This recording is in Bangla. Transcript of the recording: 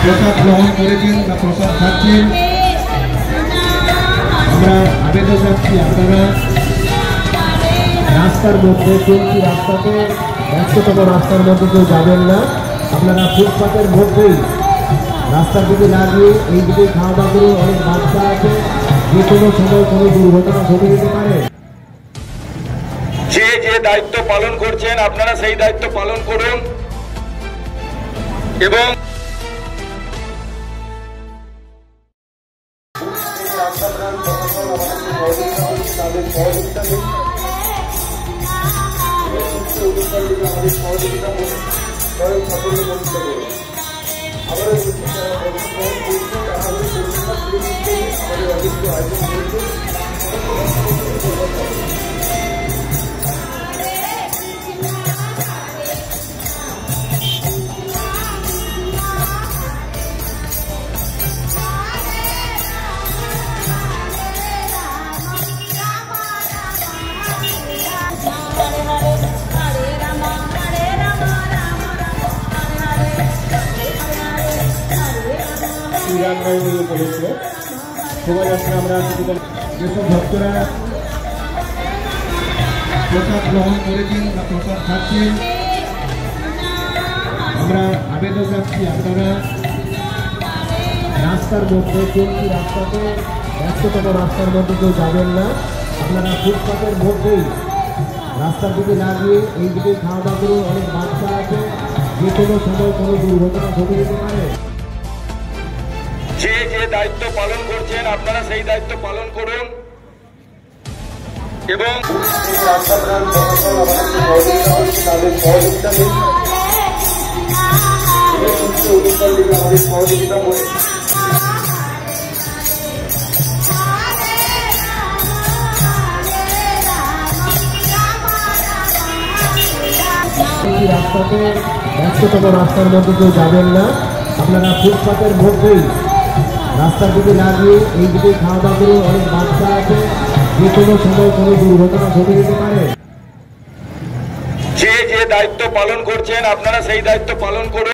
প্রসাদ গ্রহণ করেছেন বা প্রসাদ খাচ্ছেন। আমরা আবেদন রাখছি আপনারা রাস্তার মধ্যে চলতি রাস্তাতে ব্যস্ততম রাস্তার মধ্যে কেউ যাবেন না। আপনারা ফুটপাতের মধ্যেই রাস্তার দিকে লাগিয়ে এই দিকে খাওয়া দাওয়া করুন। অনেক বাচ্চা আছে, যে কোনো সময় কোনো দুর্ঘটনা ঘটে যেতে পারে। যে যে দায়িত্ব পালন করছেন আপনারা সেই দায়িত্ব পালন করুন এবং শোভাযাত্রা আমরা যেসব ভক্তরা প্রসাদ গ্রহণ করেছেন বা প্রসাদ খাচ্ছেন, আমরা আবেদন রাখছি আপনারা রাস্তার মধ্যে চলতি রাস্তাতে ব্যস্ততম রাস্তার মধ্যে কেউ যাবেন না। আপনারা ফুটপাতের মধ্যেই রাস্তার দিকে লাগিয়ে এই দিকে খাওয়া দাওয়া করুন। অনেক বাচ্চা আছে, যে কোনো সময় কোনো দুর্ঘটনা ঘটে যেতে পারে। যে যে দায়িত্ব পালন করছেন আপনারা সেই দায়িত্ব পালন করুন এবং সহযোগিতা করে রাস্তাতে ব্যস্ততম রাস্তার মধ্যে কেউ যাবেন না। আপনারা ফুটপাতের মধ্যেই রাস্তার দিকে লাগিয়ে এই দিকে খাওয়া দাওয়া করুন। অনেক বাচ্চা আছে, যে কোনো সময় কোনো দুর্ঘটনা ঘটে যেতে পারে। যে যে দায়িত্ব পালন করছেন আপনারা সেই দায়িত্ব পালন করুন।